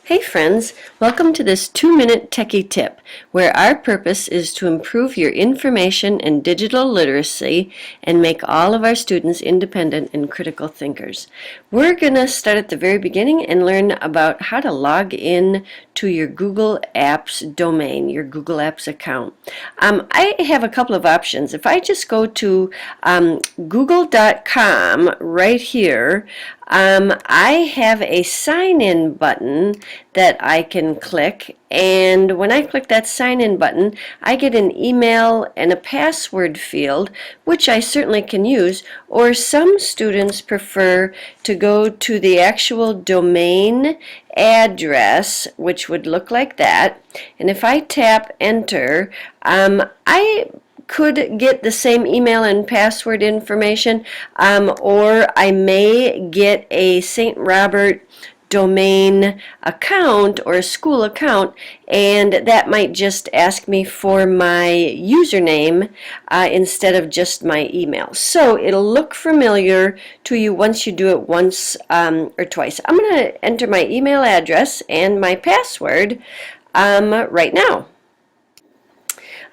Hey friends, welcome to this 2-minute techie tip where our purpose is to improve your information and digital literacy and make all of our students independent and critical thinkers. We're going to start at the very beginning and learn about how to log in to your Google Apps domain, your Google Apps account. I have a couple of options. If I just go to google.com right here, I have a sign-in button that I can click, and when I click that sign-in button, I get an email and a password field, which I certainly can use, or some students prefer to go to the actual domain address, which would look like that, and if I tap enter, I could get the same email and password information, or I may get a St. Robert domain account or a school account, and that might just ask me for my username instead of just my email. So it'll look familiar to you once you do it once or twice. I'm going to enter my email address and my password right now.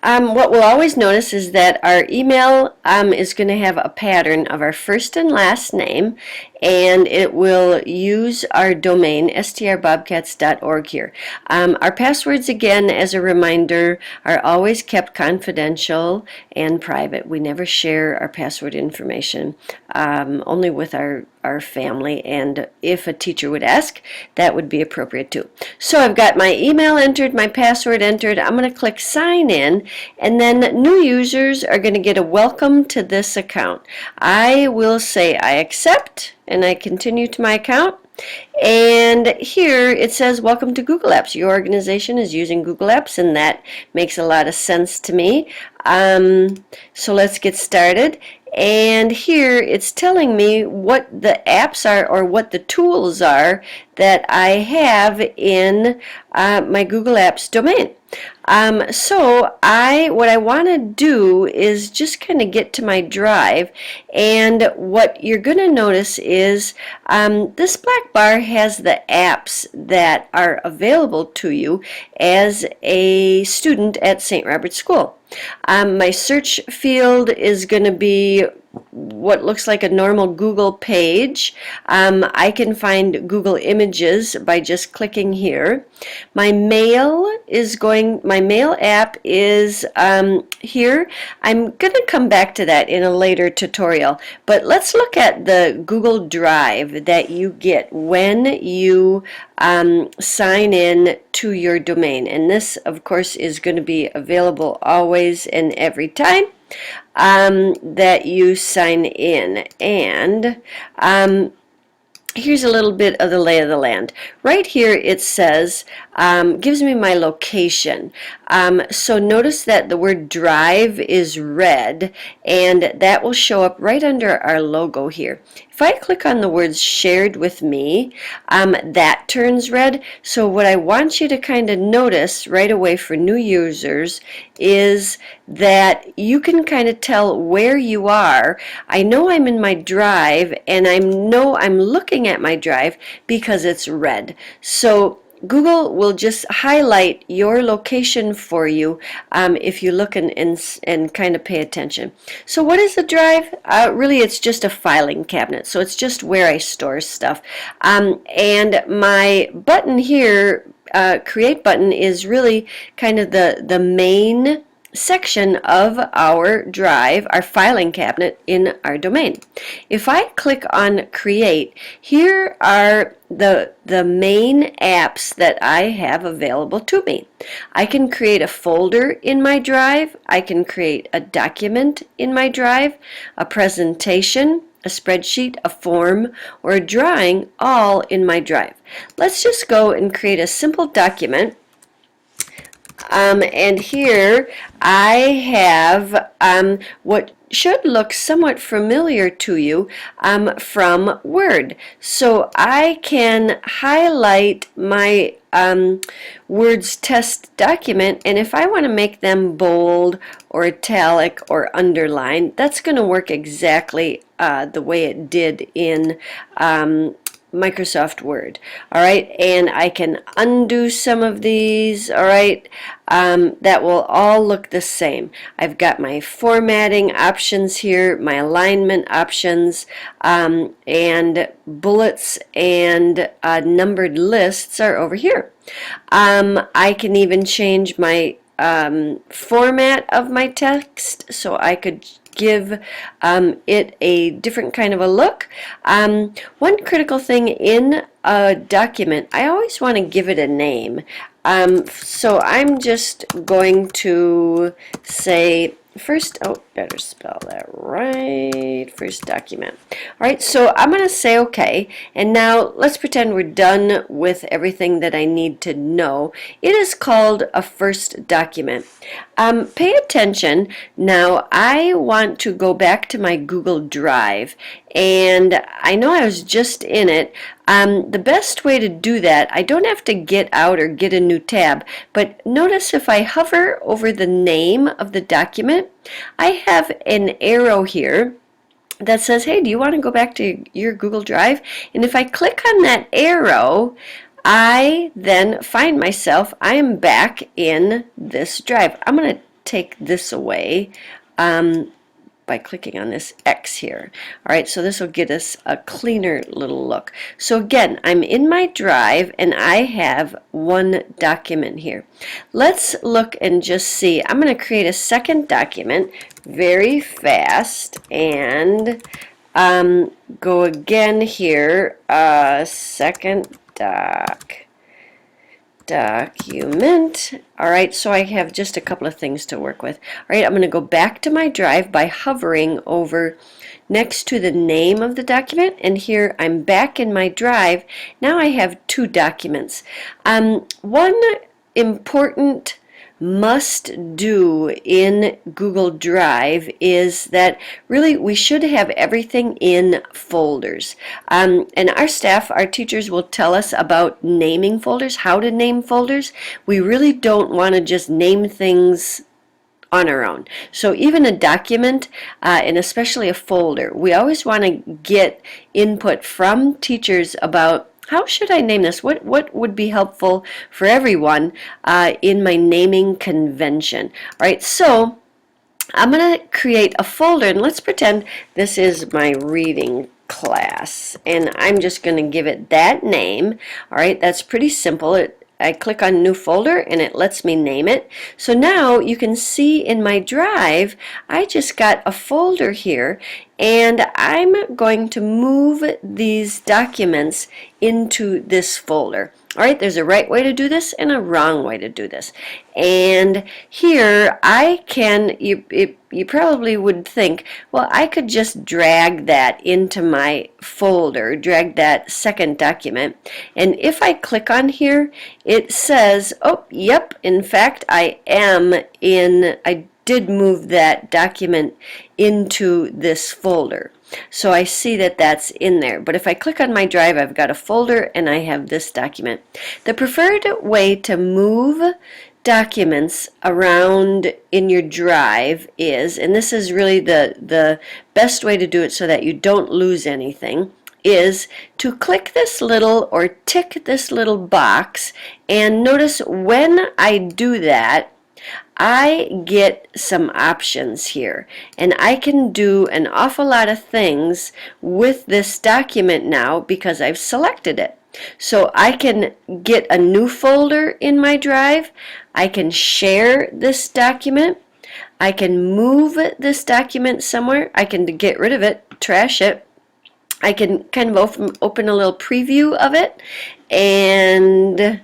What we'll always notice is that our email is going to have a pattern of our first and last name, and it will use our domain strbobcats.org here. Our passwords, again, as a reminder, are always kept confidential and private. We never share our password information, only with our family, and if a teacher would ask, that would be appropriate too. So I've got my email entered, my password entered. I'm going to click sign in, and then new users are going to get a welcome to this account. I will say I accept, and I continue to my account. And here it says, welcome to Google Apps. Your organization is using Google Apps, and that makes a lot of sense to me. So let's get started. And here it's telling me what the apps are, or what the tools are that I have in my Google Apps domain. So what I want to do is just kind of get to my drive, and what you're going to notice is this black bar has the apps that are available to you as a student at St. Robert's School. My search field is going to be what looks like a normal Google page. I can find Google Images by just clicking here. My mail app is here. I'm going to come back to that in a later tutorial, but let's look at the Google Drive that you get when you sign in to your domain, and this of course is going to be available always and every time that you sign in. And here's a little bit of the lay of the land. Right here it says, gives me my location. So notice that the word drive is red, and that will show up right under our logo here. If I click on the words shared with me, that turns red. So what I want you to kind of notice right away for new users is that you can kind of tell where you are. I know I'm in my drive, and I know I'm looking at my drive because it's red. So Google will just highlight your location for you if you look and kind of pay attention. So what is a drive? Really, it's just a filing cabinet. So it's just where I store stuff. And my button here, create button, is really kind of the main section of our drive, our filing cabinet in our domain. If I click on create, here are the main apps that I have available to me. I can create a folder in my drive, I can create a document in my drive, a presentation, a spreadsheet, a form, or a drawing, all in my drive. Let's just go and create a simple document. And here I have what should look somewhat familiar to you from Word. So I can highlight my Word's test document, and if I want to make them bold or italic or underline, that's going to work exactly the way it did in Microsoft Word. All right, and I can undo some of these. All right, that will all look the same. I've got my formatting options here, my alignment options, and bullets and numbered lists are over here. I can even change my format of my text, so I could give it a different kind of a look. One critical thing in a document, I always want to give it a name. So I'm just going to say first, oh, better spell that right, first document. All right, so I'm going to say okay, and now let's pretend we're done with everything that I need to know. It is called a first document. Pay attention. Now, I want to go back to my Google Drive, and I know I was just in it. The best way to do that, I don't have to get out or get a new tab, but notice if I hover over the name of the document, I have an arrow here that says, hey, do you want to go back to your Google Drive? And if I click on that arrow, I then find myself, I am back in this drive. I'm going to take this away by clicking on this X here. All right, so this will get us a cleaner little look. So again, I'm in my drive and I have one document here. Let's look and just see. I'm going to create a second document very fast and go again here, second document. All right, so I have just a couple of things to work with. All right, I'm going to go back to my drive by hovering over next to the name of the document, and here I'm back in my drive. Now I have two documents. One important must do in Google Drive is that really we should have everything in folders. And our staff, our teachers will tell us about naming folders, how to name folders. We really don't want to just name things on our own. So even a document, and especially a folder, we always want to get input from teachers about how should I name this? What would be helpful for everyone in my naming convention? All right, so I'm going to create a folder, and let's pretend this is my reading class, and I'm just going to give it that name. All right, that's pretty simple. I click on new folder and it lets me name it. So now you can see in my drive I just got a folder here, and I'm going to move these documents into this folder. All right, there's a right way to do this and a wrong way to do this. And here I can, you probably would think, well, I could just drag that into my folder, drag that second document. And if I click on here, it says, oh, yep, in fact, I did move that document into this folder. So I see that that's in there. But if I click on my drive, I've got a folder and I have this document. The preferred way to move documents around in your drive is, and this is really the best way to do it so that you don't lose anything, is to click this little or tick this little box, and notice when I do that, I get some options here, and I can do an awful lot of things with this document now because I've selected it. So I can get a new folder in my drive, I can share this document, I can move this document somewhere, I can get rid of it, trash it, I can kind of open a little preview of it, and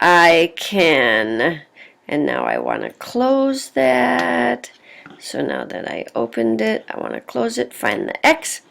I can... And now I want to close that. So now that I opened it, I want to close it, find the X.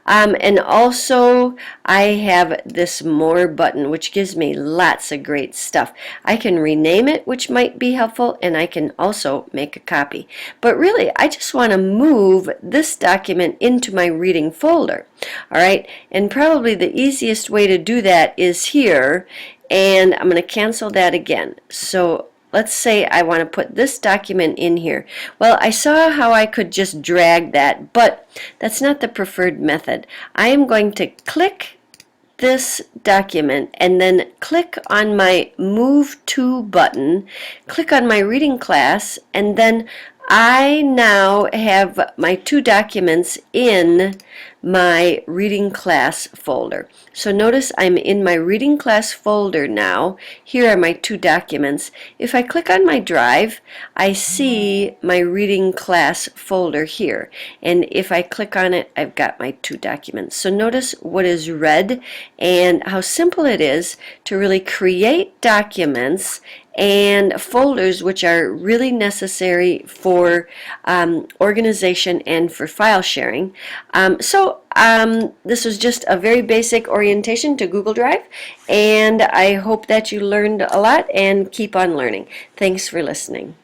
And also I have this more button, which gives me lots of great stuff. I can rename it, which might be helpful, and I can also make a copy. But really, I just want to move this document into my reading folder. All right, and probably the easiest way to do that is here, and I'm going to cancel that again. So let's say I want to put this document in here. Well, I saw how I could just drag that, but that's not the preferred method. I am going to click this document and then click on my Move To button, click on my reading class, and then I now have my 2 documents in my reading class folder. So notice I'm in my reading class folder now. Here are my 2 documents. If I click on my drive, I see my reading class folder here. And if I click on it, I've got my 2 documents. So notice what is red and how simple it is to really create documents and folders which are really necessary for organization and for file sharing. This was just a very basic orientation to Google Drive, and I hope that you learned a lot and keep on learning. Thanks for listening.